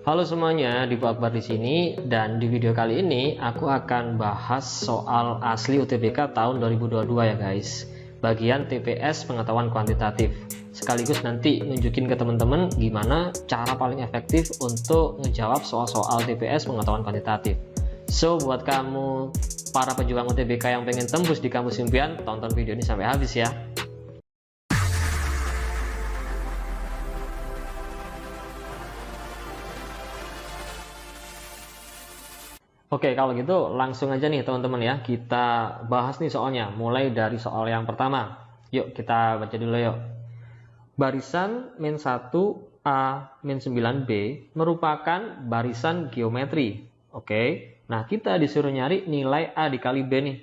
Halo semuanya, Dipo Akbar di sini, dan di video kali ini aku akan bahas soal asli UTBK tahun 2022 ya guys. Bagian TPS pengetahuan kuantitatif. Sekaligus nanti nunjukin ke teman-teman gimana cara paling efektif untuk ngejawab soal-soal TPS pengetahuan kuantitatif. So, buat kamu para pejuang UTBK yang pengen tembus di kampus impian, tonton video ini sampai habis ya. Oke, kalau gitu langsung aja nih teman-teman ya, kita bahas nih soalnya, mulai dari soal yang pertama. Yuk kita baca dulu yuk. Barisan min 1A min 9B merupakan barisan geometri. Oke, nah kita disuruh nyari nilai A dikali B nih.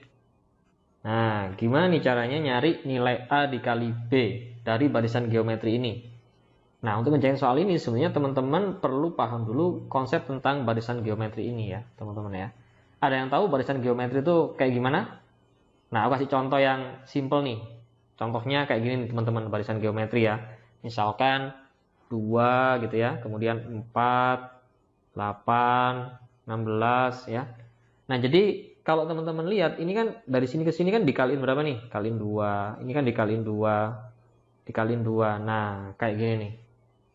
Nah, gimana nih caranya nyari nilai A dikali B dari barisan geometri ini? Nah, untuk ngerjain soal ini sebenarnya teman-teman perlu paham dulu konsep tentang barisan geometri ini ya, teman-teman ya. Ada yang tahu barisan geometri itu kayak gimana? Nah, aku kasih contoh yang simple nih. Contohnya kayak gini nih teman-teman, barisan geometri ya. Misalkan 2 gitu ya, kemudian 4, 8, 16 ya. Nah, jadi kalau teman-teman lihat ini kan dari sini ke sini kan dikaliin berapa nih? Kaliin 2. Ini kan dikaliin 2. Dikaliin 2. Nah, kayak gini nih.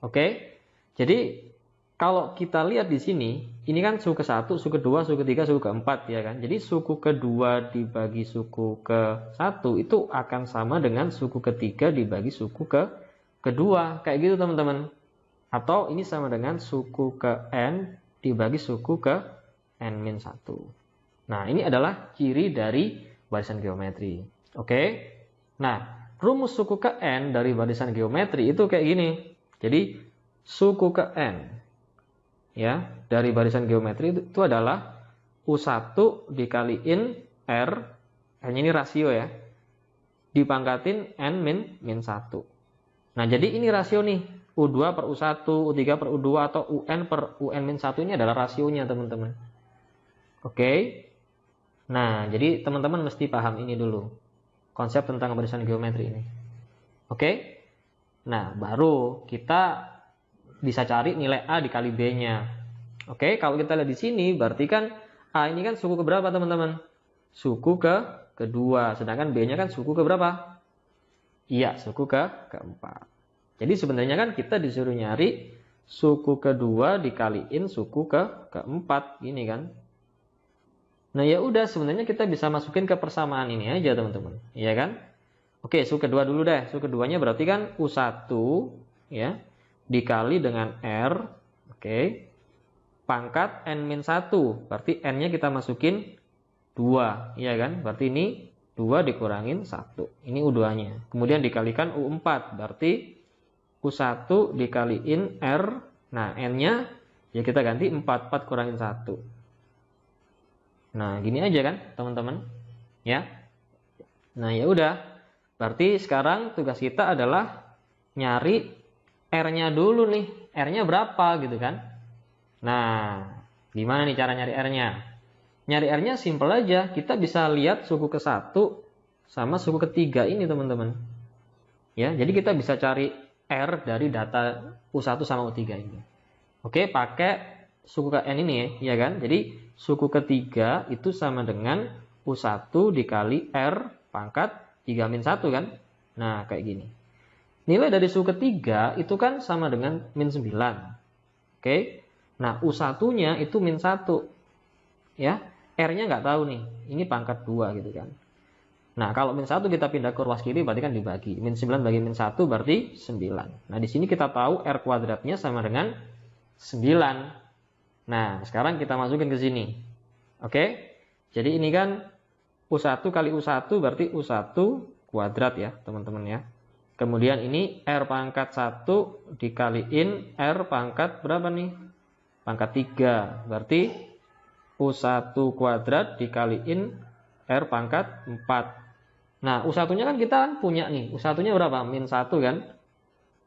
Oke, jadi kalau kita lihat di sini, ini kan suku ke-1, suku ke-2, suku ke-3, suku ke-4 ya kan. Jadi suku ke-2 dibagi suku ke-1 itu akan sama dengan suku ke-3 dibagi suku ke-2. Kayak gitu teman-teman. Atau ini sama dengan suku ke-n dibagi suku ke-n-1. Nah, ini adalah ciri dari barisan geometri. Oke. Nah, rumus suku ke-n dari barisan geometri itu kayak gini. Jadi suku ke-n ya dari barisan geometri itu adalah U1 dikaliin R, hanya ini rasio ya, dipangkatin N min 1. Nah, jadi ini rasio nih, U2 per U1, U3 per U2, atau UN per UN min 1 ini adalah rasionya teman-teman. Oke. Nah, jadi teman-teman mesti paham ini dulu, konsep tentang barisan geometri ini. Oke. Nah, baru kita bisa cari nilai A dikali B-nya. Oke, kalau kita lihat di sini, berarti kan A ini kan suku ke berapa, teman-teman? Suku kedua, sedangkan B-nya kan suku ke berapa? Iya, suku keempat. Jadi sebenarnya kan kita disuruh nyari suku kedua dikaliin suku keempat, gini kan? Nah, ya udah, sebenarnya kita bisa masukin ke persamaan ini aja, teman-teman. Iya kan? Oke, suku kedua dulu deh. Suku keduanya berarti kan U1 ya dikali dengan R, oke, pangkat N-1, berarti N-nya kita masukin 2, ya kan? Berarti ini 2 dikurangin 1, ini U2-nya. Kemudian dikalikan U4, berarti U1 dikaliin R, nah N-nya ya kita ganti 4, 4 kurangin 1. Nah, gini aja kan, teman-teman? Ya. Nah, ya udah. Berarti sekarang tugas kita adalah nyari R-nya dulu nih. R-nya berapa gitu kan. Nah, gimana nih cara nyari R-nya? Nyari R-nya simple aja. Kita bisa lihat suku ke-1 sama suku ke-3 ini teman-teman. Ya, jadi kita bisa cari R dari data U1 sama U3 ini. Oke, pakai suku ke-n ini ya kan. Jadi suku ke-3 itu sama dengan U1 dikali R pangkat 3 min 1 kan. Nah, kayak gini. Nilai dari suku ketiga itu kan sama dengan min 9. Oke. Nah, U1-nya itu min 1. Ya. R-nya nggak tahu nih. Ini pangkat 2 gitu kan. Nah, kalau min 1 kita pindah ke ruas kiri berarti kan dibagi. Min 9 bagi min 1 berarti 9. Nah, di sini kita tahu R kuadratnya sama dengan 9. Nah, sekarang kita masukin ke sini. Oke. Jadi ini kan U1 kali U1 berarti U1 kuadrat ya teman-teman ya. Kemudian ini R pangkat 1 dikaliin R pangkat berapa nih? Pangkat 3. Berarti U1 kuadrat dikaliin R pangkat 4. Nah, U1-nya kan kita punya nih. U1-nya berapa? Min 1 kan?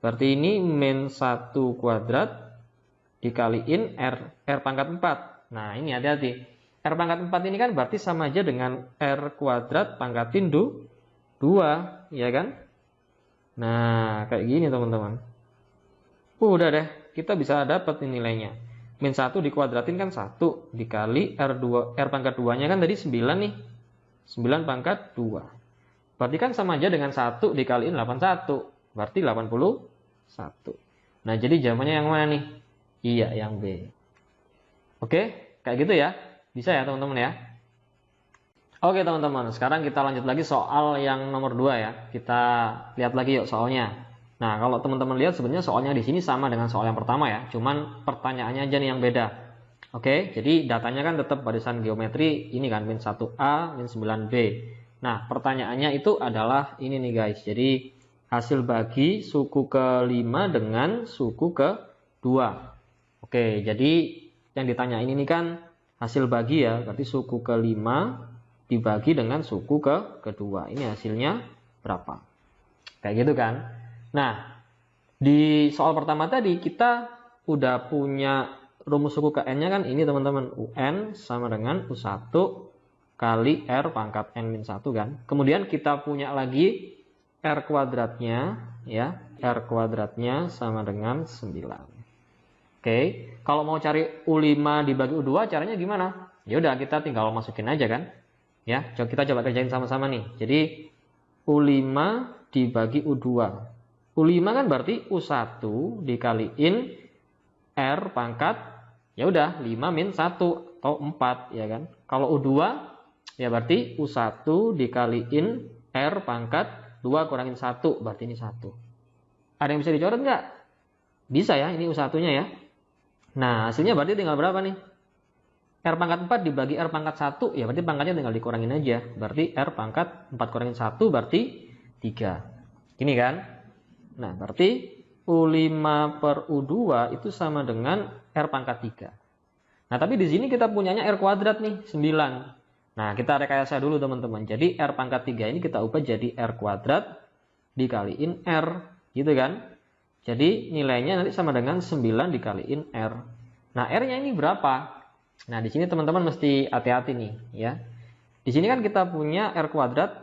Berarti ini min 1 kuadrat dikaliin R pangkat 4. Nah, ini hati-hati. R pangkat 4 ini kan berarti sama aja dengan R kuadrat pangkatin 2, ya kan? Nah, kayak gini teman-teman. Udah deh, kita bisa dapat nilainya. min 1 dikuadratin kan 1 dikali R pangkat 2-nya kan tadi 9 nih. 9 pangkat 2. Berarti kan sama aja dengan 1 dikaliin 81. Berarti 81. Nah, jadi jawabannya yang mana nih? Iya, yang B. Oke, kayak gitu ya. Bisa ya teman-teman ya. Oke teman-teman, sekarang kita lanjut lagi soal yang nomor 2 ya. Kita lihat lagi yuk soalnya. Nah, kalau teman-teman lihat sebenarnya soalnya di sini sama dengan soal yang pertama ya. Cuman pertanyaannya aja nih yang beda. Oke, jadi datanya kan tetap barisan geometri ini kan min 1A, min 9B. Nah, pertanyaannya itu adalah ini nih guys. Jadi hasil bagi suku ke-5 dengan suku ke-2. Oke, jadi yang ditanya ini kan hasil bagi ya, berarti suku ke-5 dibagi dengan suku kedua. Ini hasilnya berapa? Kayak gitu kan. Nah, di soal pertama tadi kita udah punya rumus suku ke n-nya kan ini teman-teman. UN sama dengan U1 kali R pangkat N-1 kan. Kemudian kita punya lagi R kuadratnya ya. R kuadratnya sama dengan 9. Oke, kalau mau cari U5 dibagi U2 caranya gimana? Ya udah kita tinggal masukin aja kan. Ya, kita coba kerjain sama-sama nih. Jadi U5 dibagi U2. U5 kan berarti U1 dikaliin R pangkat ya udah 5 min 1 atau 4 ya kan. Kalau U2 ya berarti U1 dikaliin R pangkat 2 kurangin 1 berarti ini 1. Ada yang bisa dicoret nggak? Bisa ya, ini U1-nya ya. Nah, hasilnya berarti tinggal berapa nih? R pangkat 4 dibagi R pangkat 1, ya berarti pangkatnya tinggal dikurangin aja. Berarti R pangkat 4 kurangin 1 berarti 3. Gini kan? Nah, berarti U5 per U2 itu sama dengan R pangkat 3. Nah, tapi di sini kita punyanya R kuadrat nih, 9. Nah, kita rekayasa dulu teman-teman. Jadi R pangkat 3 ini kita ubah jadi R kuadrat dikaliin R. Gitu kan? Jadi nilainya nanti sama dengan 9 dikaliin R. Nah, R-nya ini berapa? Nah, di sini teman-teman mesti hati-hati nih ya. Di sini kan kita punya R kuadrat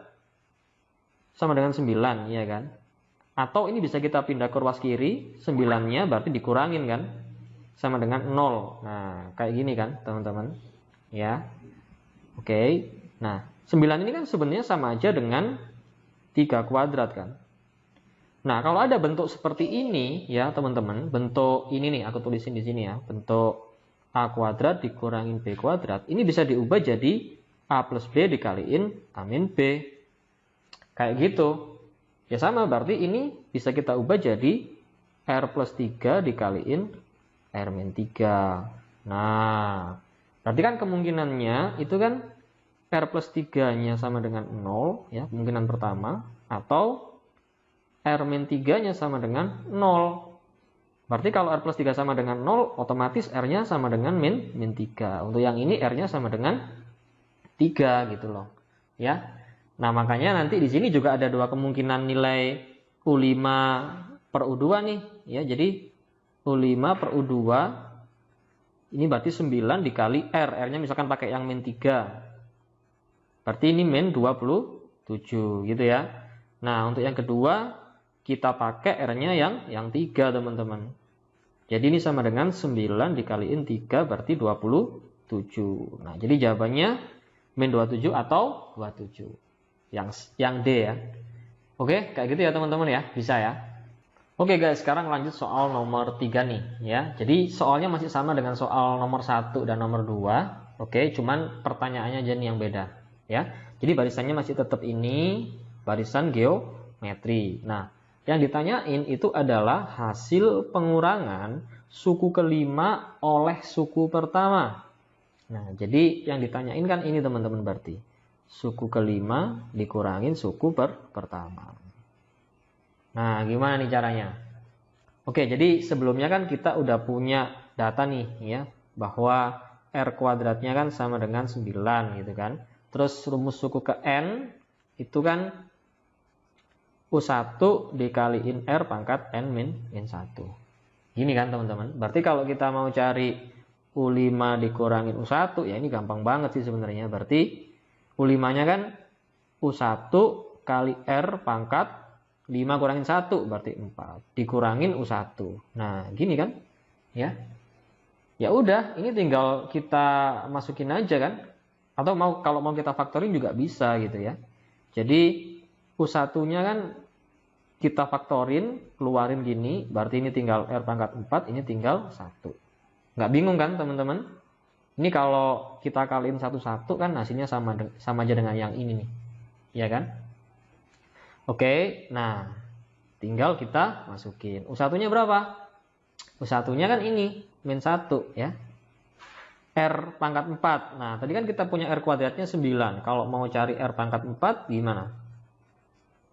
sama dengan 9 ya kan. Atau ini bisa kita pindah ke ruas kiri, 9-nya berarti dikurangin kan. Sama dengan 0. Nah, kayak gini kan teman-teman. Ya. Oke. Nah, 9 ini kan sebenarnya sama aja dengan 3 kuadrat kan. Nah, kalau ada bentuk seperti ini ya teman-teman, bentuk ini nih aku tulisin di sini ya, bentuk A kuadrat dikurangin B kuadrat, ini bisa diubah jadi A plus B dikaliin A min B. Kayak gitu. Ya sama, berarti ini bisa kita ubah jadi R plus 3 dikaliin R min 3. Nah, berarti kan kemungkinannya itu kan R plus 3-nya sama dengan 0, ya, kemungkinan pertama, atau R min 3-nya sama dengan 0. Berarti kalau R plus 3 sama dengan 0, otomatis R-nya sama dengan min 3. Untuk yang ini R-nya sama dengan 3 gitu loh. Ya. Nah, makanya nanti di sini juga ada dua kemungkinan nilai U5 per U2 nih. Ya, jadi U5 per U2 ini berarti 9 dikali R. R-nya misalkan pakai yang min 3. Berarti ini min 27 gitu ya. Nah, untuk yang kedua kita pakai R-nya yang 3 teman-teman. Jadi ini sama dengan 9 dikaliin 3 berarti 27. Nah, jadi jawabannya min 27 atau 27. Yang D ya. Oke, kayak gitu ya teman-teman ya. Bisa ya. Oke guys, sekarang lanjut soal nomor 3 nih ya. Jadi soalnya masih sama dengan soal nomor 1 dan nomor 2. Oke, cuman pertanyaannya aja nih yang beda ya. Jadi barisannya masih tetap ini, barisan geometri. Nah, yang ditanyain itu adalah hasil pengurangan suku ke-5 oleh suku pertama. Nah, jadi yang ditanyain kan ini teman-teman berarti. Suku ke-5 dikurangin suku pertama. Nah, gimana nih caranya? Oke, jadi sebelumnya kan kita udah punya data nih ya. Bahwa R kuadratnya kan sama dengan 9 gitu kan. Terus rumus suku ke N itu kan U1 dikaliin R pangkat N min 1. Gini kan teman-teman. Berarti kalau kita mau cari U5 dikurangin U1, ya ini gampang banget sih sebenarnya. Berarti U5-nya kan U1 kali R pangkat 5 kurangin 1, berarti 4. Dikurangin U1. Nah, gini kan. Ya. Ya udah, ini tinggal kita masukin aja kan. Atau kalau mau kita faktorin juga bisa gitu ya. Jadi U1-nya kan kita faktorin, keluarin gini, berarti ini tinggal R pangkat 4, ini tinggal 1. Nggak bingung kan teman-teman? Ini kalau kita kaliin satu-satu kan hasilnya sama aja dengan yang ini nih. Ya kan? Oke, nah tinggal kita masukin. U1-nya berapa? U1-nya kan ini, min 1 ya. R pangkat 4. Nah, tadi kan kita punya R kuadratnya 9. Kalau mau cari R pangkat 4 gimana?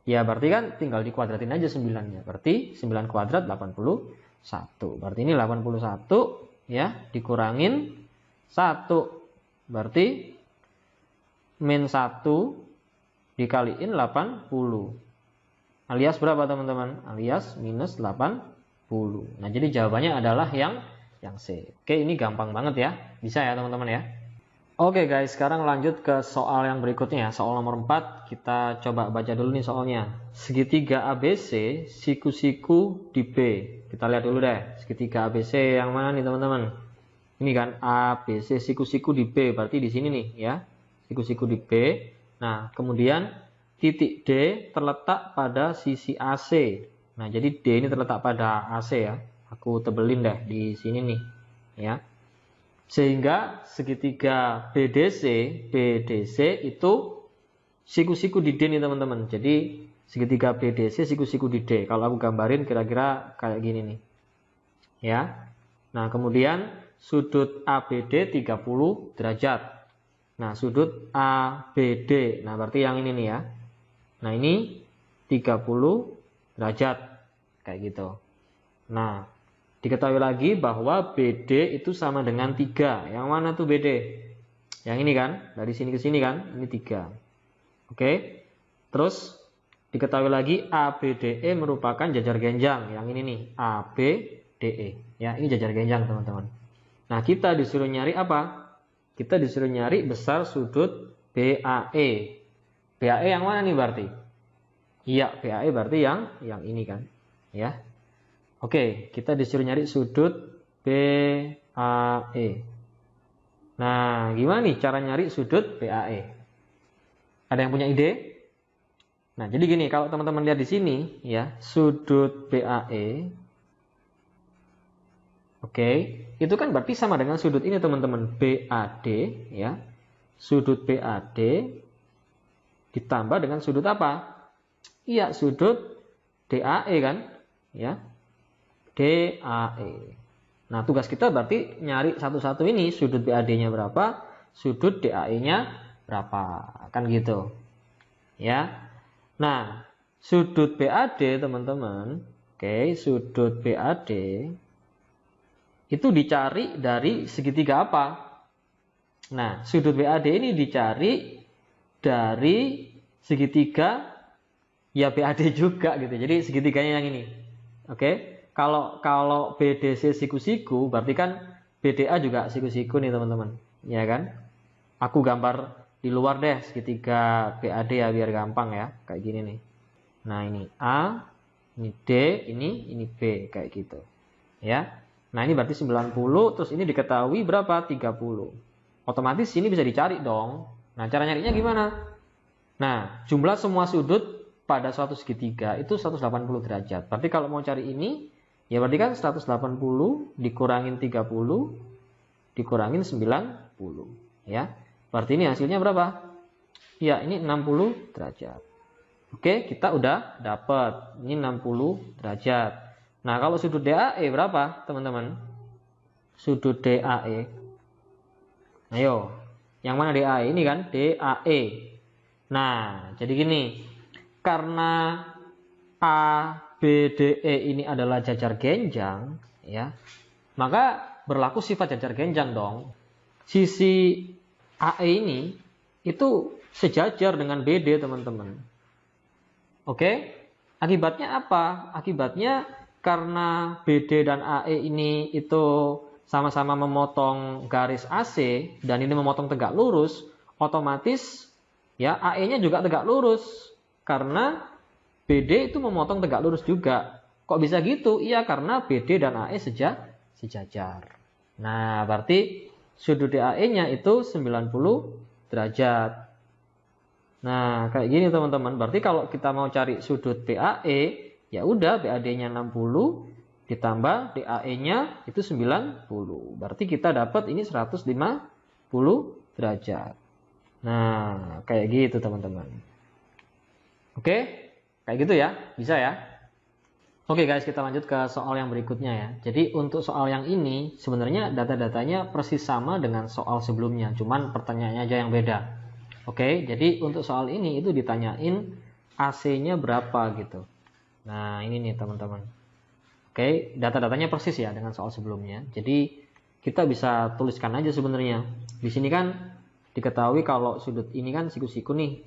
Ya berarti kan tinggal dikuadratin aja 9-nya. Berarti 9 kuadrat 81. Berarti ini 81 ya dikurangin 1. Berarti min 1 dikaliin 80. Alias berapa teman-teman? Alias minus 80. Nah jadi jawabannya adalah yang C. Oke, ini gampang banget ya. Bisa ya teman-teman ya. Oke guys, sekarang lanjut ke soal yang berikutnya. Soal nomor 4, kita coba baca dulu nih soalnya. Segitiga ABC, siku-siku di B. Kita lihat dulu deh, segitiga ABC yang mana nih teman-teman? Ini kan ABC, siku-siku di B, berarti di sini nih ya. Siku-siku di B. Nah, kemudian titik D terletak pada sisi AC. Nah, jadi D ini terletak pada AC ya. Aku tebelin deh di sini nih ya. Sehingga segitiga BDC itu siku-siku di D nih teman-teman. Jadi segitiga BDC siku-siku di D. Kalau aku gambarin kira-kira kayak gini nih. Ya. Nah, kemudian sudut ABD 30 derajat. Nah, sudut ABD. Nah, berarti yang ini nih ya. Nah, ini 30 derajat. Kayak gitu. Nah, diketahui lagi bahwa BD itu sama dengan 3. Yang mana tuh BD? Yang ini kan? Dari sini ke sini kan? Ini 3. Oke. Terus diketahui lagi ABDE merupakan jajar genjang. Yang ini nih, ABDE. Ya, ini jajar genjang, teman-teman. Nah, kita disuruh nyari apa? Kita disuruh nyari besar sudut BAE. BAE yang mana nih berarti? Iya, BAE berarti yang ini kan? Ya. Oke, kita disuruh nyari sudut BAE. Nah, gimana nih cara nyari sudut BAE? Ada yang punya ide? Nah, jadi gini, kalau teman-teman lihat di sini, ya, sudut BAE. Oke, itu kan berarti sama dengan sudut ini teman-teman, BAD, ya. Sudut BAD ditambah dengan sudut apa? Iya, sudut DAE kan? Ya. DAE. Nah, tugas kita berarti nyari satu-satu ini, sudut BAD-nya berapa, sudut DAE-nya berapa, kan gitu. Ya. Nah, sudut BAD teman-teman, oke, sudut BAD itu dicari dari segitiga apa? Nah, sudut BAD ini dicari dari segitiga ya BAD juga gitu. Jadi segitiganya yang ini. Oke. Kalau BDC siku-siku berarti kan BDA juga siku-siku nih teman-teman. Ya kan? Aku gambar di luar deh segitiga BAD ya biar gampang ya. Kayak gini nih. Nah, ini A, ini D, ini B kayak gitu. Ya. Nah, ini berarti 90 terus ini diketahui berapa? 30. Otomatis ini bisa dicari dong. Nah, cara nyarinya gimana? Nah, jumlah semua sudut pada suatu segitiga itu 180 derajat. Berarti kalau mau cari ini, ya berarti kan 180 dikurangin 30 dikurangin 90. Ya, berarti ini hasilnya berapa? Ya, ini 60 derajat. Oke, kita udah dapat. Ini 60 derajat. Nah, kalau sudut DAE berapa, teman-teman? Sudut DAE. Ayo, yang mana DAE? Ini kan DAE. Nah, jadi gini. Karena ABDE ini adalah jajar genjang, ya, maka berlaku sifat jajar genjang dong. Sisi AE ini itu sejajar dengan BD, teman-teman. Oke? Akibatnya apa? Akibatnya karena BD dan AE ini itu sama-sama memotong garis AC dan ini memotong tegak lurus, otomatis ya AE-nya juga tegak lurus karena BD itu memotong tegak lurus juga. Kok bisa gitu? Iya, karena BD dan AE sejajar. Nah, berarti sudut DAE-nya itu 90 derajat. Nah, kayak gini teman-teman. Berarti kalau kita mau cari sudut BAE, ya udah BAD-nya 60 ditambah DAE-nya itu 90. Berarti kita dapat ini 150 derajat. Nah, kayak gitu teman-teman. Oke, kayak gitu ya. Bisa ya? Oke guys, kita lanjut ke soal yang berikutnya ya. Jadi untuk soal yang ini sebenarnya data-datanya persis sama dengan soal sebelumnya, cuman pertanyaannya aja yang beda. Oke, jadi untuk soal ini itu ditanyain AC-nya berapa gitu. Nah, ini nih teman-teman. Oke, data-datanya persis ya dengan soal sebelumnya. Jadi kita bisa tuliskan aja sebenarnya. Di sini kan diketahui kalau sudut ini kan siku-siku nih.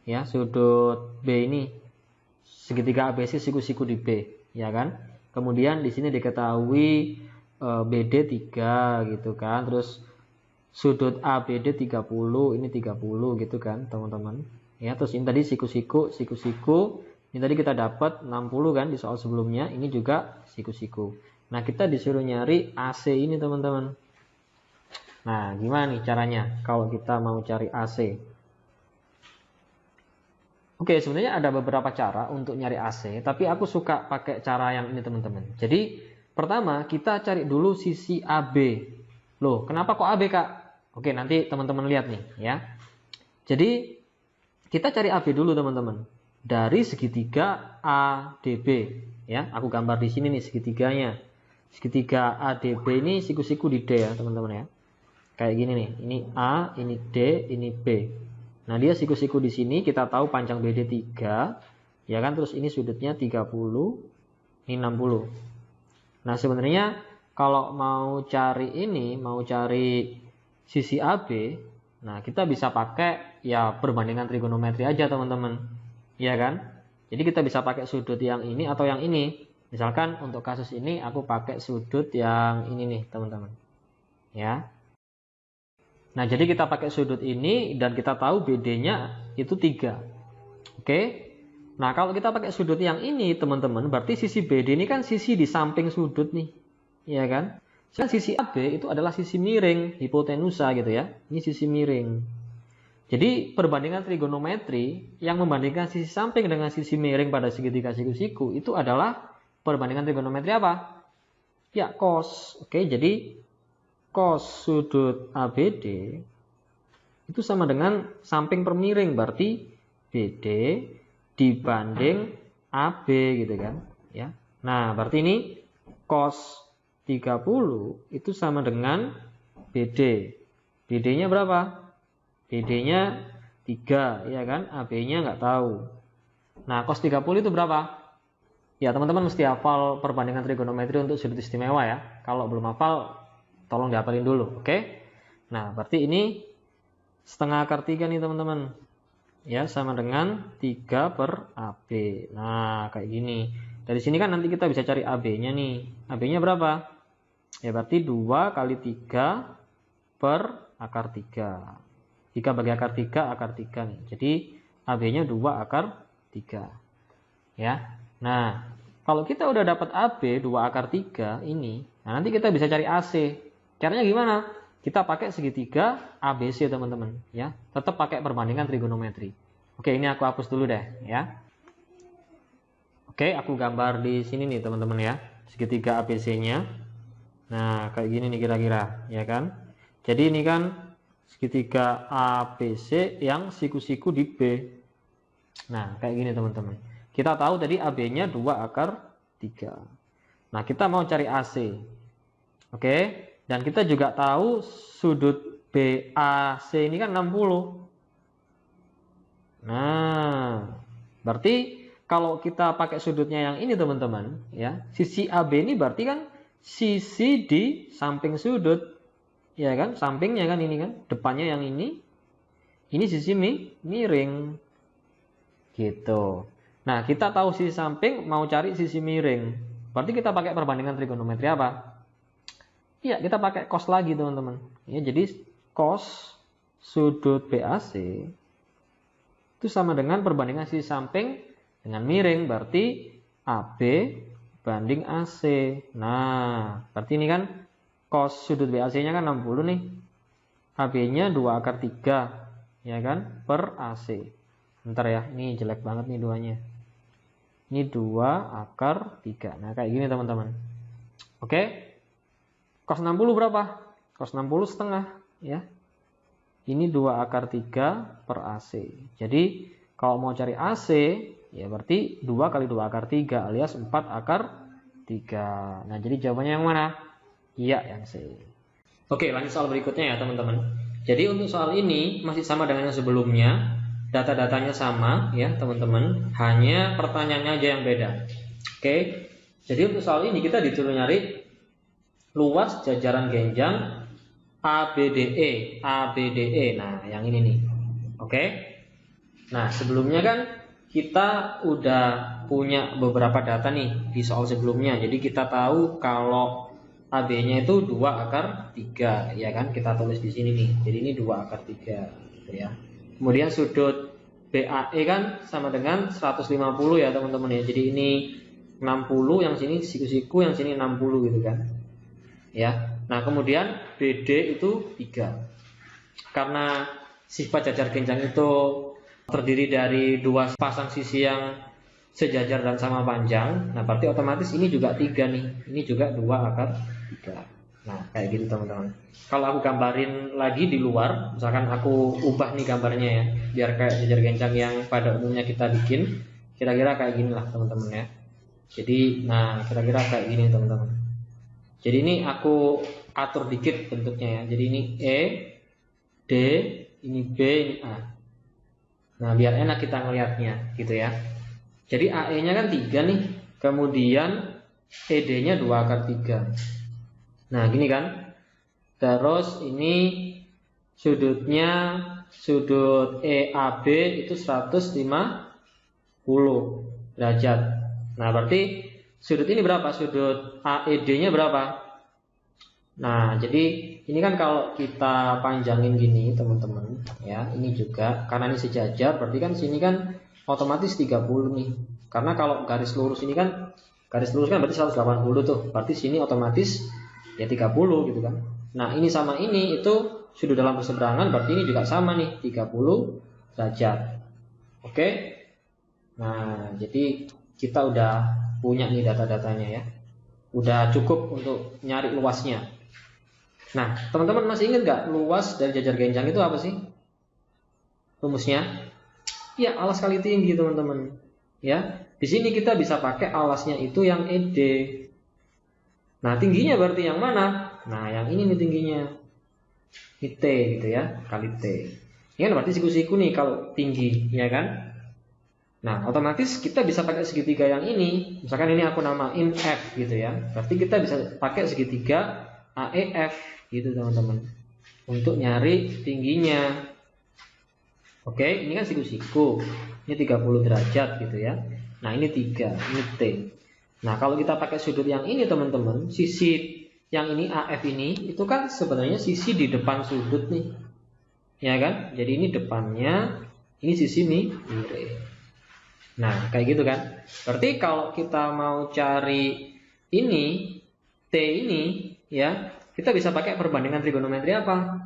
Ya, sudut B ini segitiga ABC siku-siku di B, ya kan? Kemudian di sini diketahui BD 3 gitu kan. Terus sudut ABD 30, ini 30 gitu kan, teman-teman. Ya, terus ini tadi siku-siku. Ini tadi kita dapat 60 kan di soal sebelumnya, ini juga siku-siku. Nah, kita disuruh nyari AC ini, teman-teman. Nah, gimana nih caranya kalau kita mau cari AC? Oke, sebenarnya ada beberapa cara untuk nyari AC, tapi aku suka pakai cara yang ini teman-teman. Jadi, pertama kita cari dulu sisi AB. Loh, kenapa kok AB, Kak? Oke, nanti teman-teman lihat nih ya. Jadi, kita cari AB dulu teman-teman. Dari segitiga ADB ya. Aku gambar di sini nih segitiganya. Segitiga ADB ini siku-siku di D ya, teman-teman ya. Kayak gini nih. Ini A, ini D, ini B. Nah, dia siku-siku di sini kita tahu panjang BD 3, ya kan? Terus ini sudutnya 30, ini 60. Nah, sebenarnya kalau mau cari ini, mau cari sisi AB, nah kita bisa pakai ya perbandingan trigonometri aja, teman-teman. Ya kan? Jadi kita bisa pakai sudut yang ini atau yang ini. Misalkan untuk kasus ini aku pakai sudut yang ini nih, teman-teman. Ya. Nah, jadi kita pakai sudut ini dan kita tahu BD-nya itu 3. Oke. Nah, kalau kita pakai sudut yang ini, teman-teman, berarti sisi BD ini kan sisi di samping sudut nih. Iya kan? Sedangkan sisi AB itu adalah sisi miring, hipotenusa gitu ya. Ini sisi miring. Jadi, perbandingan trigonometri yang membandingkan sisi samping dengan sisi miring pada segitiga siku-siku itu adalah perbandingan trigonometri apa? Ya, cos. Oke, jadi cos sudut ABD itu sama dengan samping per miring, berarti BD dibanding AB gitu kan ya. Nah, berarti ini cos 30 itu sama dengan BD. BD-nya berapa? BD-nya 3 ya kan, AB-nya nggak tahu. Nah, cos 30 itu berapa? Ya, teman-teman mesti hafal perbandingan trigonometri untuk sudut istimewa ya. Kalau belum hafal tolong dihafalin dulu, oke? Nah, berarti ini setengah akar 3 nih teman-teman. Ya, sama dengan 3 per AB. Nah, kayak gini. Dari sini kan nanti kita bisa cari AB-nya nih. AB-nya berapa? Ya, berarti 2 kali 3 per akar 3. 3 bagi akar 3, akar 3 nih. Jadi, AB-nya 2 akar 3. Ya. Nah, kalau kita udah dapat AB 2 akar 3 ini, nah nanti kita bisa cari AC. Caranya gimana? Kita pakai segitiga ABC teman-teman ya. Tetap pakai perbandingan trigonometri. Oke, ini aku hapus dulu deh ya. Oke, aku gambar di sini nih teman-teman ya. Segitiga ABC-nya. Nah, kayak gini nih kira-kira ya kan. Jadi ini kan segitiga ABC yang siku-siku di B. Nah, kayak gini teman-teman. Kita tahu tadi AB-nya 2 akar 3. Nah, kita mau cari AC. Oke. Dan kita juga tahu sudut BAC ini kan 60. Nah, berarti kalau kita pakai sudutnya yang ini teman-teman, ya, sisi AB ini berarti kan sisi di samping sudut, ya kan, sampingnya kan ini kan, depannya yang ini sisi miring, gitu. Nah, kita tahu sisi samping, mau cari sisi miring, berarti kita pakai perbandingan trigonometri apa? Iya, kita pakai cos lagi teman-teman. Ya, jadi cos sudut BAC itu sama dengan perbandingan sisi samping dengan miring, berarti AB banding AC. Nah, berarti ini kan cos sudut BAC-nya kan 60 nih. AB-nya 2 akar 3, ya kan, per AC. Bentar ya, ini jelek banget nih duanya. Ini 2 akar 3. Nah, kayak gini teman-teman. Oke. Cos 60 berapa? Cos 60 setengah, ya. Ini 2 akar 3 per AC. Jadi, kalau mau cari AC, ya berarti 2 kali 2 akar 3 alias 4 akar 3. Nah, jadi jawabannya yang mana? Iya, yang C. Oke, lanjut soal berikutnya ya teman-teman. Jadi untuk soal ini masih sama dengan yang sebelumnya. Data-datanya sama ya teman-teman. Hanya pertanyaannya aja yang beda. Oke, jadi untuk soal ini kita disuruh nyari luas jajaran genjang ABDE. ABDE. Nah, yang ini nih. Oke. Nah, sebelumnya kan kita udah punya beberapa data nih di soal sebelumnya. Jadi kita tahu kalau AB-nya itu 2 akar 3, ya kan? Kita tulis di sini nih. Jadi ini 2 akar 3 gitu ya. Kemudian sudut BAE kan sama dengan 150 ya, teman-teman ya. Jadi ini 60, yang sini siku-siku, yang sini 60 gitu kan. Ya. Nah, kemudian BD itu 3. Karena sifat jajar genjang itu terdiri dari 2 pasang sisi yang sejajar dan sama panjang. Nah, berarti otomatis ini juga 3 nih. Ini juga 2 akar 3. Nah, kayak gitu teman-teman. Kalau aku gambarin lagi di luar, misalkan aku ubah nih gambarnya ya, biar kayak jajar genjang yang pada umumnya kita bikin, kira-kira kayak gini lah teman-teman ya. Jadi, nah kira-kira kayak gini teman-teman. Jadi ini aku atur dikit bentuknya ya. Jadi ini E, D, ini B, ini A. Nah, biar enak kita ngelihatnya gitu ya. Jadi AE-nya kan 3 nih. Kemudian ED-nya 2 akar 3. Nah, gini kan. Terus ini sudutnya, sudut EAB itu 150 derajat. Nah, berarti sudut ini berapa? Sudut AED-nya berapa? Nah, jadi ini kan kalau kita panjangin gini teman-teman ya, ini juga karena ini sejajar, berarti kan sini kan otomatis 30 nih. Karena kalau garis lurus ini kan, garis lurus kan berarti 180 tuh, berarti sini otomatis ya 30 gitu kan. Nah, ini sama ini itu sudut dalam berseberangan, berarti ini juga sama nih 30 derajat. Oke. Nah, jadi kita udah punya nih data-datanya ya. Udah cukup untuk nyari luasnya. Nah, teman-teman masih ingat nggak luas dari jajar genjang itu apa sih? Rumusnya? Ya, alas kali tinggi teman-teman. Ya, di sini kita bisa pakai alasnya itu yang ED. Nah, tingginya berarti yang mana? Nah, yang ini nih tingginya. Ini T gitu ya, kali T. Ini kan berarti siku-siku nih kalau tinggi, ya kan? Nah, otomatis kita bisa pakai segitiga yang ini. Misalkan ini aku namain F gitu ya. Berarti kita bisa pakai segitiga AEF gitu teman-teman. Untuk nyari tingginya. Oke, ini kan siku-siku. Ini 30 derajat gitu ya. Nah, ini 3, ini T. Nah, kalau kita pakai sudut yang ini teman-teman, sisi yang ini AF ini itu kan sebenarnya sisi di depan sudut nih. Ya kan? Jadi ini depannya, ini sisi nih miring. Nah, kayak gitu kan. Berarti kalau kita mau cari ini, T ini, ya, kita bisa pakai perbandingan trigonometri apa?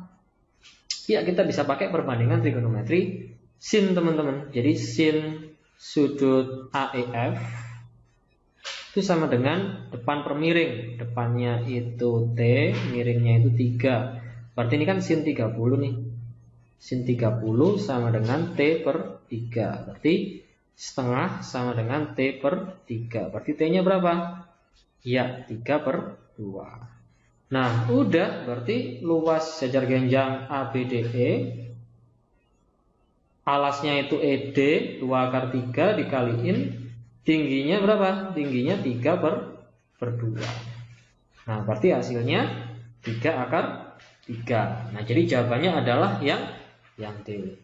Ya, kita bisa pakai perbandingan trigonometri sin, teman-teman. Jadi sin sudut AEF itu sama dengan depan per miring. Depannya itu T, miringnya itu 3. Berarti ini kan sin 30 nih. Sin 30 sama dengan T per 3. Berarti setengah sama dengan T per 3. Berarti T-nya berapa? Ya, 3 per 2. Nah, udah berarti luas jajar genjang ABDE, alasnya itu ED 2 akar 3 dikaliin tingginya berapa? Tingginya 3 per 2. Nah, berarti hasilnya 3 akar 3. Nah, jadi jawabannya adalah yang D.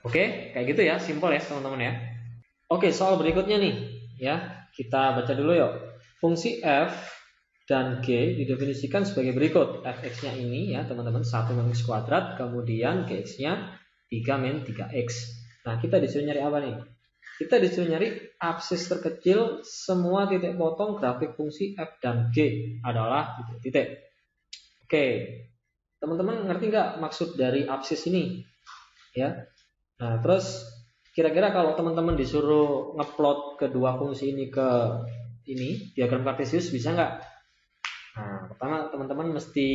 Oke, kayak gitu ya, simpel ya teman-teman ya. Oke, soal berikutnya nih ya. Kita baca dulu yuk. Fungsi f dan G didefinisikan sebagai berikut. Fx-nya ini ya teman-teman 1 min x kuadrat, kemudian Gx-nya 3 min 3x. Nah, kita disuruh nyari apa nih? Kita disuruh nyari absis terkecil semua titik potong grafik fungsi f dan G adalah titik-titik. Oke, teman-teman ngerti nggak maksud dari absis ini? Ya. Nah, terus kira-kira kalau teman-teman disuruh ngeplot kedua fungsi ini ke ini diagram kartesius bisa nggak? Nah, pertama teman-teman mesti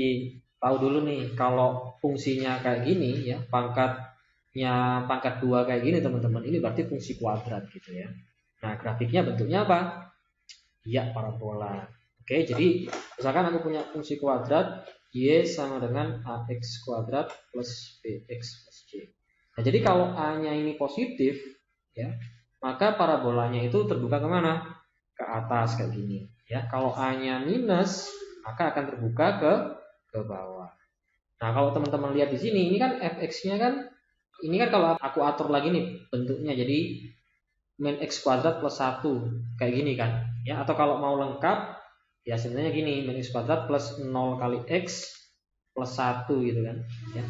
tahu dulu nih kalau fungsinya kayak gini ya, pangkat 2 kayak gini teman-teman, ini berarti fungsi kuadrat gitu ya. Nah, grafiknya bentuknya apa? Ya, parabola. Oke, jadi misalkan aku punya fungsi kuadrat y sama dengan ax kuadrat plus bx plus c. Nah, jadi kalau a-nya ini positif ya, maka parabolanya itu terbuka kemana? Ke atas kayak gini ya. Kalau a-nya minus, maka akan terbuka ke bawah. Nah, kalau teman-teman lihat di sini, ini kan fx-nya kan, ini kan kalau aku atur lagi nih bentuknya jadi min x kuadrat plus 1 kayak gini kan ya, atau kalau mau lengkap ya sebenarnya gini, min x kuadrat plus 0 kali x plus 1 gitu kan ya.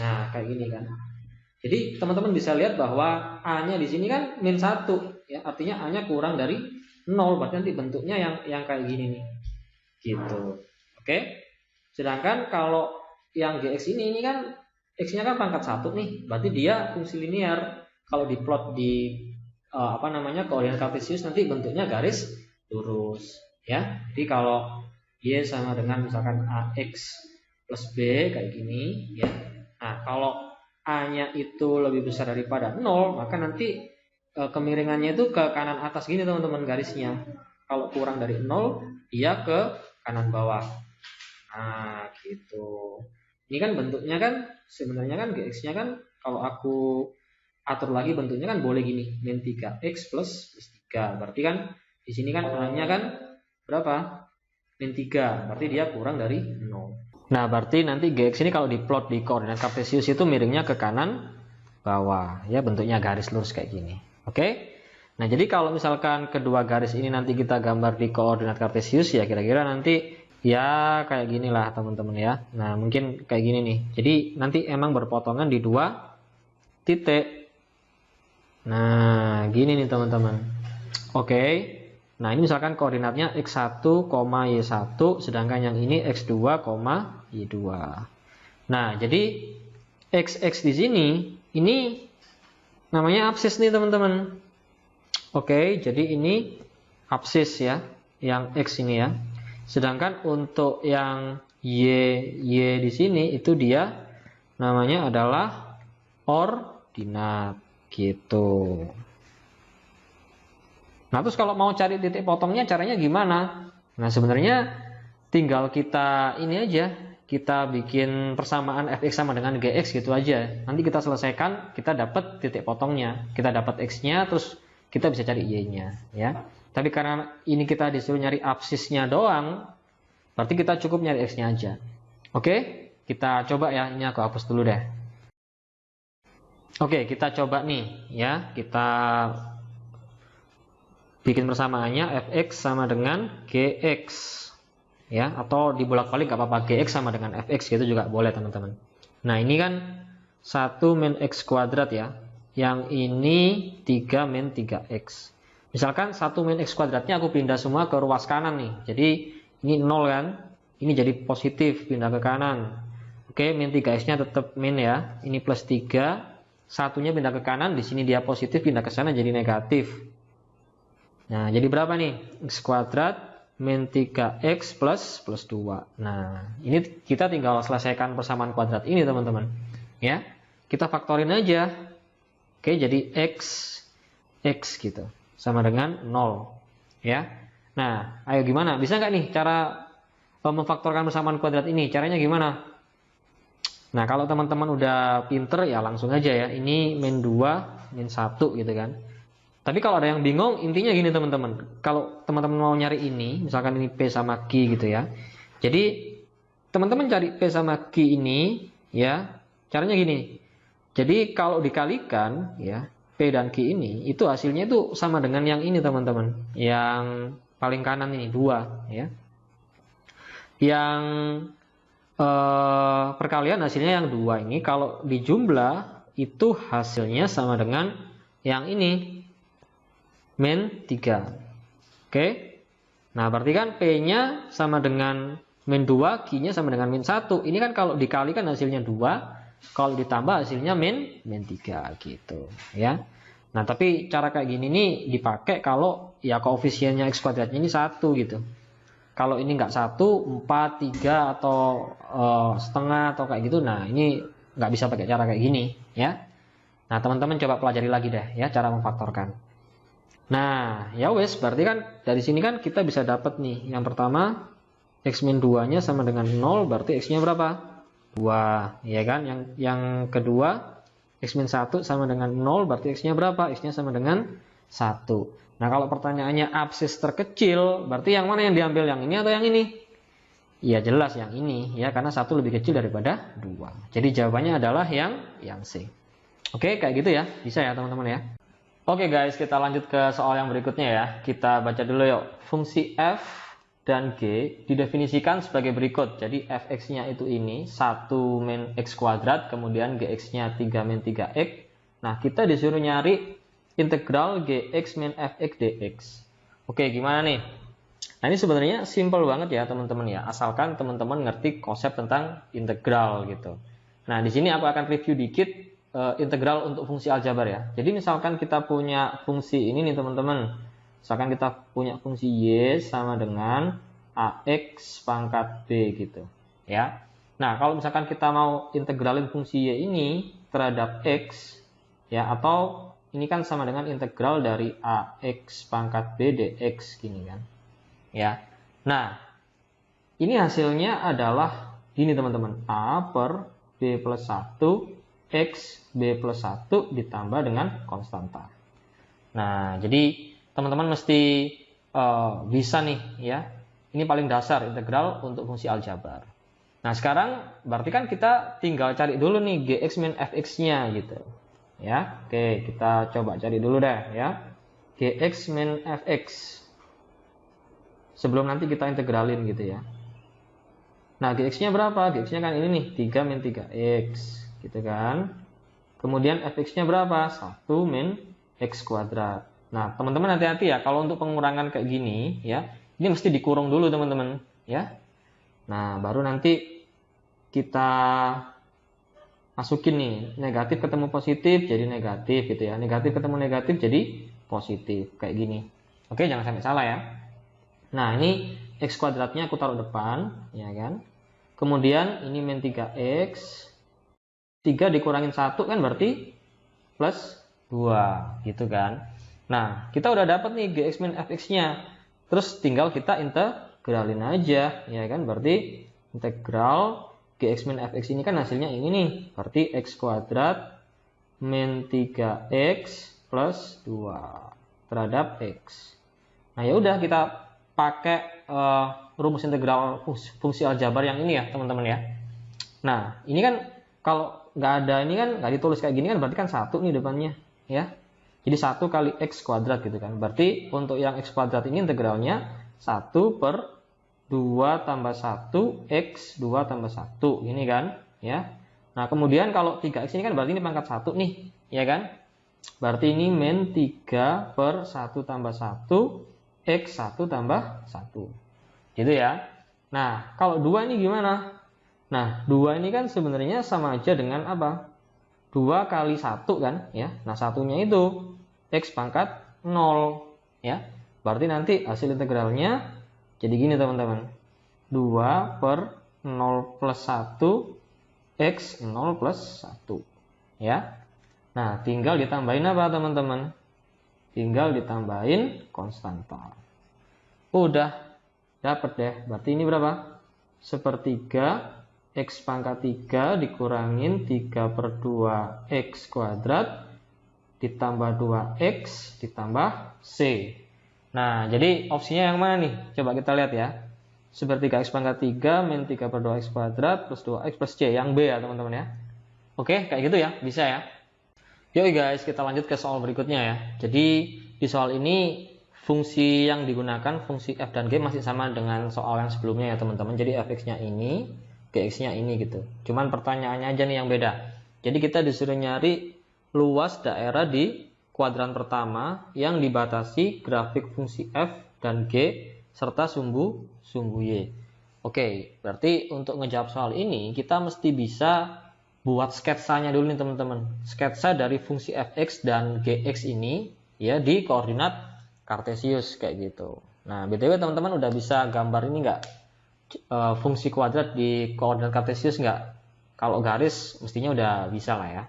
Nah, kayak gini kan. Jadi teman-teman bisa lihat bahwa a-nya di sini kan min 1 ya, artinya a-nya kurang dari 0, berarti nanti bentuknya yang kayak gini nih. Gitu. Oke. Sedangkan kalau yang gx ini kan x-nya kan pangkat 1 nih, berarti dia fungsi linear. Kalau diplot di koordinat kartesius nanti bentuknya garis lurus ya. Jadi kalau y sama dengan misalkan ax plus b kayak gini ya. Nah, kalau a-nya itu lebih besar daripada 0, maka nanti kemiringannya itu ke kanan atas gini teman-teman garisnya. Kalau kurang dari 0, dia ke kanan bawah. Nah, gitu. Ini kan bentuknya kan sebenarnya kan gx-nya kan kalau aku atur lagi bentuknya kan boleh gini, min 3x plus 3. Berarti kan di sini kan a-nya kan berapa? Min 3. Berarti dia kurang dari 0. Nah, berarti nanti gx ini kalau diplot di koordinat kartesius itu miringnya ke kanan bawah. Ya, bentuknya garis lurus kayak gini. Oke? Nah, jadi kalau misalkan kedua garis ini nanti kita gambar di koordinat kartesius ya kira-kira nanti ya kayak gini lah teman-teman ya. Nah, mungkin kayak gini nih. Jadi nanti emang berpotongan di dua titik. Nah, gini nih teman-teman. Oke. Nah, ini misalkan koordinatnya x1, y1, sedangkan yang ini x2, y2. Nah, jadi x di sini ini namanya absis nih teman-teman. Oke, jadi ini absis ya, yang x ini ya. Sedangkan untuk yang y di sini itu dia namanya adalah ordinat gitu. Nah, terus kalau mau cari titik potongnya caranya gimana? Nah, sebenarnya tinggal kita ini aja, kita bikin persamaan fx sama dengan gx gitu aja. Nanti kita selesaikan, kita dapat titik potongnya, kita dapat x-nya, terus kita bisa cari y-nya ya. Tapi karena ini kita disuruh nyari absisnya doang, berarti kita cukup nyari x-nya aja. Oke, kita coba ya, ini aku hapus dulu deh. Oke, kita coba nih ya, kita bikin persamaannya fx sama dengan gx ya, atau dibolak-balik gak apa-apa, gx sama dengan fx gitu juga boleh teman-teman. Nah, ini kan 1 min x kuadrat ya, yang ini 3 min 3x. Misalkan 1 min x kuadratnya aku pindah semua ke ruas kanan nih, jadi ini 0 kan, ini jadi positif pindah ke kanan. Oke, min 3x nya tetap min ya, ini plus 3, satunya pindah ke kanan, di sini dia positif pindah ke sana jadi negatif. Nah, jadi berapa nih? X kuadrat min 3x plus 2. Nah, ini kita tinggal selesaikan persamaan kuadrat ini teman-teman ya. Kita faktorin aja. Oke, jadi x gitu sama dengan 0 ya. Nah, ayo gimana? Bisa nggak nih cara memfaktorkan persamaan kuadrat ini? Caranya gimana? Nah, kalau teman-teman udah pinter ya langsung aja ya. Ini min 2, min 1 gitu kan. Tapi kalau ada yang bingung, intinya gini teman-teman. Kalau teman-teman mau nyari ini, misalkan ini P sama Q gitu ya. Jadi, teman-teman cari P sama Q ini ya. Caranya gini. Jadi, kalau dikalikan ya, P dan Q ini, itu hasilnya itu sama dengan yang ini teman-teman. Yang paling kanan ini, 2 ya. Yang perkalian hasilnya yang 2 ini kalau dijumlah itu hasilnya sama dengan yang ini min 3. Oke. Nah, berarti kan P-nya sama dengan min 2, Q-nya sama dengan min 1. Ini kan kalau dikalikan hasilnya 2, kalau ditambah hasilnya min 3 gitu ya. Nah, tapi cara kayak gini nih dipakai kalau ya koefisiennya X kuadratnya ini 1 gitu. Kalau ini nggak 1, 4, 3 atau setengah atau kayak gitu, nah ini nggak bisa pakai cara kayak gini ya. Nah, teman-teman coba pelajari lagi deh ya cara memfaktorkan. Nah, ya wes, berarti kan dari sini kan kita bisa dapat nih. Yang pertama X min 2-nya sama dengan 0, berarti X-nya berapa? 2, ya kan? Yang kedua, X min 1 sama dengan 0, berarti X-nya berapa? X-nya sama dengan 1. Nah, kalau pertanyaannya absis terkecil, berarti yang mana yang diambil? Yang ini atau yang ini? Ya jelas yang ini, ya, karena 1 lebih kecil daripada 2. Jadi jawabannya adalah yang C. Oke, kayak gitu ya. Bisa ya, teman-teman ya. Oke guys, kita lanjut ke soal yang berikutnya ya. Kita baca dulu yuk. Fungsi f dan G didefinisikan sebagai berikut. Jadi fx-nya itu ini 1 min x kuadrat, kemudian gx-nya 3 min 3x. Nah, kita disuruh nyari integral gx min fx dx. Oke, gimana nih? Nah, ini sebenarnya simple banget ya teman-teman ya. Asalkan teman-teman ngerti konsep tentang integral gitu. Nah, di sini aku akan review dikit integral untuk fungsi aljabar ya. Jadi misalkan kita punya fungsi ini nih teman-teman. Misalkan kita punya fungsi y sama dengan ax pangkat b gitu ya. Nah, kalau misalkan kita mau integralin fungsi y ini terhadap x ya, atau ini kan sama dengan integral dari ax pangkat b dx gini kan ya. Nah, ini hasilnya adalah gini teman-teman, a per b plus 1 x b plus 1 ditambah dengan konstanta. Nah, jadi teman-teman mesti bisa nih ya. Ini paling dasar integral untuk fungsi aljabar. Nah, sekarang berarti kan kita tinggal cari dulu nih gx min fx-nya gitu. Ya. Oke, kita coba cari dulu deh ya. Gx min fx. Sebelum nanti kita integralin gitu ya. Nah, gx-nya berapa? Gx-nya kan ini nih, 3 min 3x gitu kan. Kemudian fx-nya berapa? 1 min x kuadrat. Nah, teman-teman hati-hati ya, kalau untuk pengurangan kayak gini ya, ini mesti dikurung dulu teman-teman ya. Nah, baru nanti kita masukin nih, negatif ketemu positif jadi negatif gitu ya. Negatif ketemu negatif jadi positif kayak gini. Oke, jangan sampai salah ya. Nah, ini x kuadratnya aku taruh depan ya kan. Kemudian ini min 3x. 3 dikurangin 1 kan berarti plus 2 gitu kan. Nah, kita udah dapat nih gx min fx-nya. Terus tinggal kita integralin aja, ya kan? Berarti integral gx min fx ini kan hasilnya ini nih. Berarti x kuadrat min 3x plus 2 terhadap x. Nah, ya udah kita pakai rumus integral fungsi aljabar yang ini ya, teman-teman ya. Nah, ini kan kalau nggak ada ini kan nggak ditulis kayak gini kan berarti kan 1 nih depannya, ya. Jadi 1 kali x kuadrat gitu kan. Berarti untuk yang x kuadrat ini integralnya 1 per 2 tambah 1 x 2 tambah 1. Ini kan ya. Nah, kemudian kalau 3x ini kan berarti ini pangkat 1 nih. Ya kan. Berarti ini min 3 per 1 tambah 1 x 1 tambah 1. Gitu ya. Nah, kalau 2 ini gimana? Nah, 2 ini kan sebenarnya sama aja dengan apa? 2 kali 1 kan ya. Nah, satunya itu x pangkat 0 ya. Berarti nanti hasil integralnya jadi gini teman-teman. 2 per 0 plus 1 x 0 plus 1 ya. Nah, tinggal ditambahin apa teman-teman? Tinggal ditambahin konstanta. Udah dapat deh. Berarti ini berapa? Sepertiga x pangkat 3 dikurangin 3 per 2 x kuadrat ditambah 2x ditambah c. Nah, jadi opsinya yang mana nih? Coba kita lihat ya. Sepertiga x pangkat 3 min 3 per 2x kuadrat plus 2x plus c. Yang B ya teman-teman ya. Oke, kayak gitu ya. Bisa ya. Yuk guys, kita lanjut ke soal berikutnya ya. Jadi di soal ini fungsi yang digunakan, fungsi f dan g masih sama dengan soal yang sebelumnya ya teman-teman. Jadi fx-nya ini, gx-nya ini gitu. Cuman pertanyaannya aja nih yang beda. Jadi kita disuruh nyari luas daerah di kuadran pertama yang dibatasi grafik fungsi f dan g serta sumbu y. Oke, berarti untuk ngejawab soal ini kita mesti bisa buat sketsanya dulu nih teman-teman. Sketsa dari fungsi fx dan gx ini ya di koordinat kartesius kayak gitu. Nah, BTW teman-teman udah bisa gambar ini nggak? Fungsi kuadrat di koordinat kartesius nggak? Kalau garis mestinya udah bisa lah ya.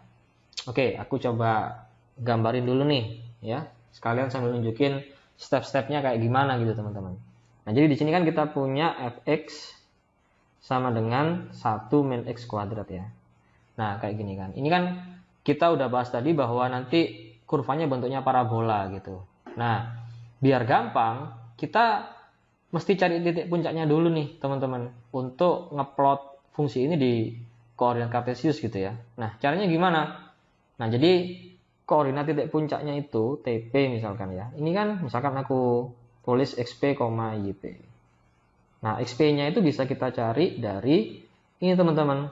Oke, aku coba gambarin dulu nih ya. Sekalian sambil nunjukin step-stepnya kayak gimana gitu teman-teman. Nah, jadi di sini kan kita punya fx sama dengan 1 min x kuadrat ya. Nah, kayak gini kan. Ini kan kita udah bahas tadi bahwa nanti kurvanya bentuknya parabola gitu. Nah, biar gampang, kita mesti cari titik puncaknya dulu nih, teman-teman. Untuk ngeplot fungsi ini di koordinat kartesius gitu ya. Nah, caranya gimana? Nah, jadi koordinat titik puncaknya itu TP misalkan ya. Ini kan misalkan aku tulis XP, YP. Nah, XP-nya itu bisa kita cari dari ini teman-teman.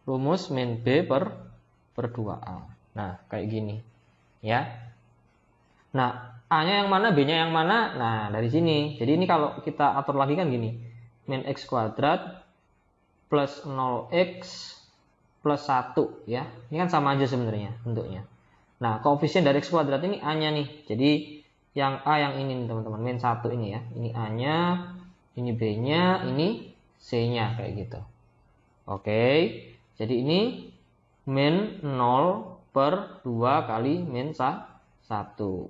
Rumus min B per 2A. Nah, kayak gini. Ya. Nah, A-nya yang mana, B-nya yang mana? Nah, dari sini. Jadi ini kalau kita atur lagi kan gini. Min X kuadrat plus 0X plus 1. Ya. Ini kan sama aja sebenarnya bentuknya. Nah, koefisien dari X kuadrat ini A-nya nih. Jadi yang A yang ini teman-teman, min 1 ini ya. Ini A-nya, ini B-nya, ini C-nya kayak gitu. Oke. Jadi ini min 0 per 2 kali min 1.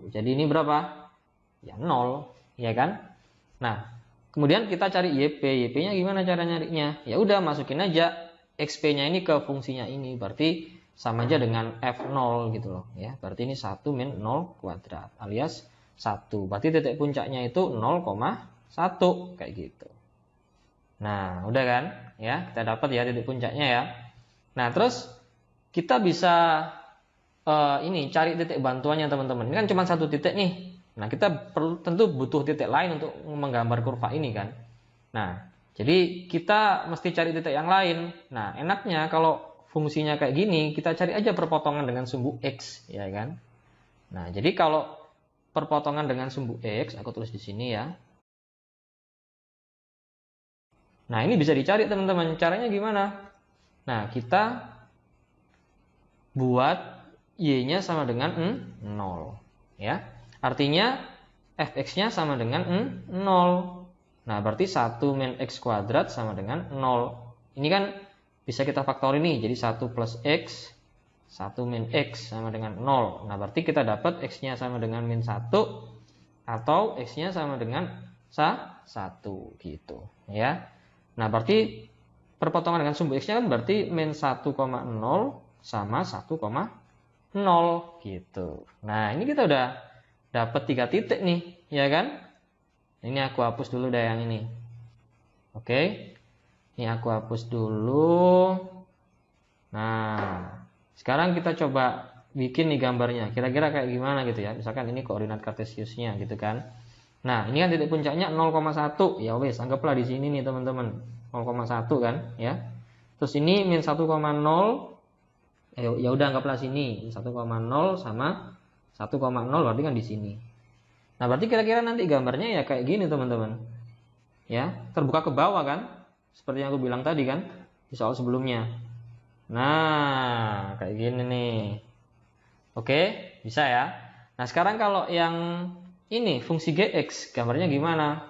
Jadi ini berapa? Ya 0, ya kan? Nah, kemudian kita cari YP. YP-nya gimana cara nyarinya? Ya udah masukin aja XP-nya ini ke fungsinya ini. Berarti sama aja dengan F0 gitu loh ya. Berarti ini 1 min 0 kuadrat alias 1. Berarti titik puncaknya itu 0,1 kayak gitu. Nah, udah kan? Ya, kita dapat ya titik puncaknya ya. Nah, terus kita bisa ini cari titik bantuannya teman-teman. Ini kan cuma satu titik nih. Nah, kita tentu butuh titik lain untuk menggambar kurva ini kan. Nah, jadi kita mesti cari titik yang lain. Nah, enaknya kalau fungsinya kayak gini, kita cari aja perpotongan dengan sumbu X, ya kan? Nah, jadi kalau perpotongan dengan sumbu X, aku tulis di sini ya. Nah, ini bisa dicari teman-teman. Caranya gimana? Nah, kita buat Y-nya sama dengan 0. Ya. Artinya fx-nya sama dengan 0. Nah, berarti 1 min x kuadrat sama dengan 0. Ini kan bisa kita faktorin nih. Jadi 1 plus x, 1 min x sama dengan 0. Nah, berarti kita dapat x-nya sama dengan min 1 atau x-nya sama dengan 1 gitu. Ya. Nah, berarti perpotongan dengan sumbu x-nya kan berarti min 1,0 sama 1,0 gitu. Nah, ini kita udah dapat 3 titik nih, ya kan? Ini aku hapus dulu deh yang ini. Oke. Ini aku hapus dulu. Nah, sekarang kita coba bikin nih gambarnya. Kira-kira kayak gimana gitu ya. Misalkan ini koordinat kartesiusnya gitu kan. Nah, ini kan titik puncaknya 0,1. Ya wes, anggaplah di sini nih teman-teman. 0,1 kan, ya. Terus ini min 1,0. Ya udah anggaplah sini 1,0 sama 1,0 berarti kan di sini. Nah, berarti kira-kira nanti gambarnya ya kayak gini teman-teman. Ya, terbuka ke bawah kan? Seperti yang aku bilang tadi kan di soal sebelumnya. Nah, kayak gini nih. Oke, bisa ya. Nah, sekarang kalau yang ini fungsi gx, gambarnya gimana?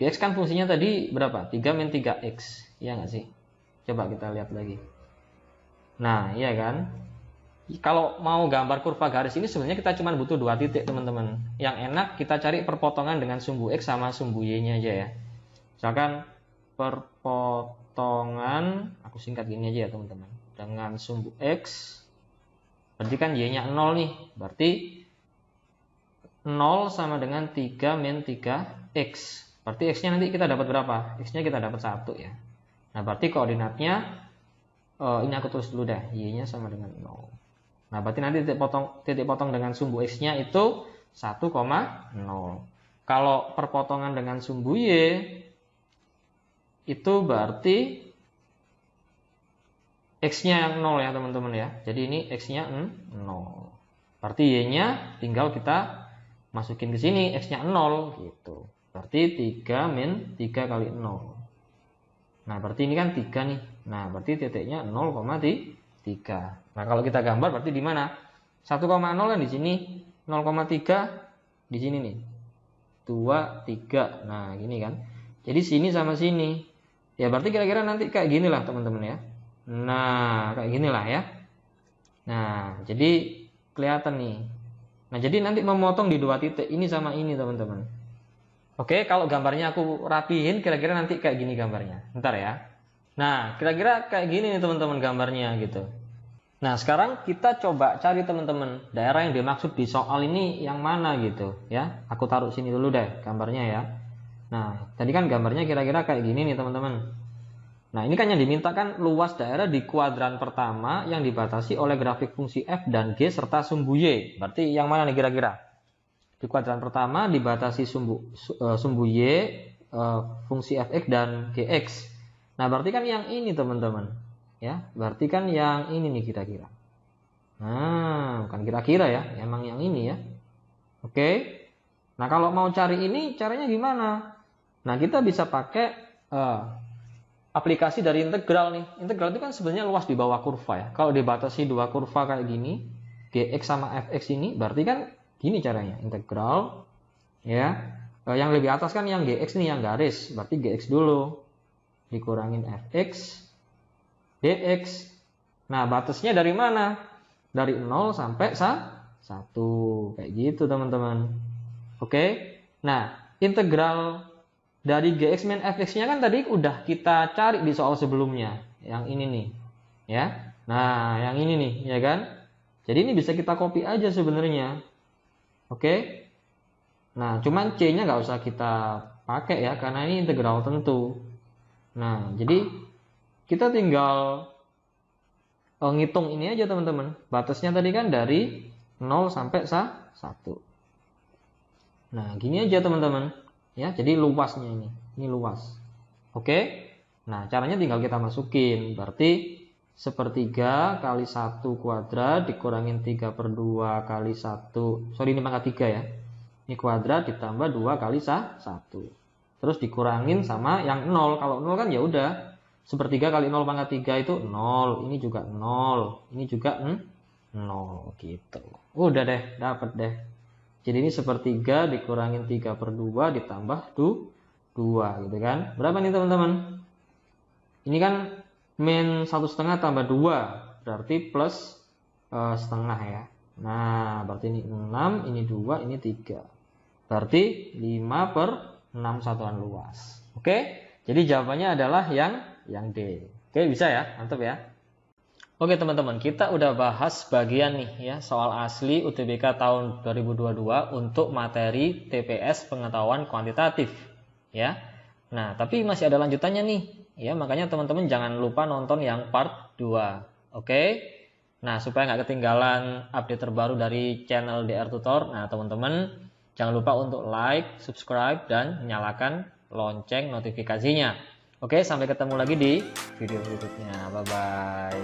Gx kan fungsinya tadi berapa? 3 min 3x. Iya nggak sih? Coba kita lihat lagi. Nah, iya kan? Kalau mau gambar kurva garis ini sebenarnya kita cuma butuh 2 titik teman-teman. Yang enak kita cari perpotongan dengan sumbu x sama sumbu y-nya aja ya. Misalkan perpotongan, aku singkat gini aja ya teman-teman. Dengan sumbu x, berarti kan y-nya 0 nih. Berarti 0 sama dengan 3 min 3x. Berarti x-nya nanti kita dapat berapa? X-nya kita dapat 1 ya. Nah, berarti koordinatnya ini aku tulis dulu dah, y-nya sama dengan 0. Nah, berarti nanti titik potong dengan sumbu x-nya itu 1,0. Kalau perpotongan dengan sumbu y itu berarti x-nya yang 0 ya teman-teman ya. Jadi ini x-nya 0. Berarti y-nya tinggal kita masukin ke sini, x-nya 0 gitu. Berarti 3 min 3 kali 0. Nah, berarti ini kan 3 nih. Nah, berarti titiknya 0,3. Nah, kalau kita gambar berarti di mana? 1,0 kan di sini, 0,3 di sini nih. 2, 3. Nah, gini kan. Jadi sini sama sini. Ya, berarti kira-kira nanti kayak gini lah, teman-teman ya. Nah, kayak gini lah ya. Nah, jadi kelihatan nih. Nah, jadi nanti memotong di 2 titik ini sama ini, teman-teman. Oke, kalau gambarnya aku rapihin, kira-kira nanti kayak gini gambarnya. Bentar ya. Nah, kira-kira kayak gini nih teman-teman gambarnya gitu. Nah, sekarang kita coba cari teman-teman daerah yang dimaksud di soal ini yang mana gitu ya. Aku taruh sini dulu deh gambarnya ya. Nah, tadi kan gambarnya kira-kira kayak gini nih teman-teman. Nah, ini kan yang dimintakan luas daerah di kuadran pertama yang dibatasi oleh grafik fungsi f dan g serta sumbu y. Berarti yang mana nih kira-kira? Di kuadran pertama dibatasi sumbu y, fungsi fx dan gx. Nah, berarti kan yang ini teman-teman. Ya, berarti kan yang ini nih kira-kira. Nah, bukan kira-kira ya, emang yang ini ya. Oke. Nah, kalau mau cari ini caranya gimana? Nah, kita bisa pakai aplikasi dari integral nih. Integral itu kan sebenarnya luas di bawah kurva ya. Kalau dibatasi 2 kurva kayak gini, gx sama fx ini, berarti kan gini caranya, integral ya. Yang lebih atas kan yang gx nih yang garis, berarti gx dulu dikurangin fx dx. Nah, batasnya dari mana? Dari 0 sampai 1 kayak gitu teman-teman. Oke. Nah, integral dari gx min fx-nya kan tadi udah kita cari di soal sebelumnya, yang ini nih ya. Nah, yang ini nih ya kan. Jadi ini bisa kita copy aja sebenarnya. Oke. Nah, cuman C-nya nggak usah kita pakai ya, karena ini integral tentu. Nah, jadi kita tinggal ngitung ini aja teman-teman. Batasnya tadi kan dari 0 sampai 1. Nah, gini aja teman-teman. Ya, jadi luasnya ini. Ini luas. Oke. Nah, caranya tinggal kita masukin. Berarti 1/3 kali 1 kuadrat dikurangin 3/2 kali 1. Sorry, ini pangkat 3 ya. Ini kuadrat ditambah 2 kali 1. Terus dikurangin sama yang 0. Kalau 0 kan ya udah. 1/3 kali 0 pangkat 3 itu 0. Ini juga 0. Ini juga 0 gitu. Udah deh, dapat deh. Jadi ini 1/3 dikurangin 3/2 ditambah 2 gitu kan. Berapa nih teman-teman? Ini kan min 1/2 tambah 2. Berarti plus setengah ya. Nah, berarti ini 6, ini 2, ini 3. Berarti 5/6 satuan luas. Oke? Jadi jawabannya adalah yang D. Oke, bisa ya? Mantap ya. Oke teman-teman, kita udah bahas bagian nih ya, soal asli UTBK tahun 2022 untuk materi TPS pengetahuan kuantitatif ya. Nah, tapi masih ada lanjutannya nih ya, makanya teman-teman jangan lupa nonton yang part 2. Oke. Nah, supaya nggak ketinggalan update terbaru dari channel DR Tutor, nah teman-teman jangan lupa untuk like, subscribe, dan nyalakan lonceng notifikasinya. Oke, sampai ketemu lagi di video berikutnya. Bye-bye.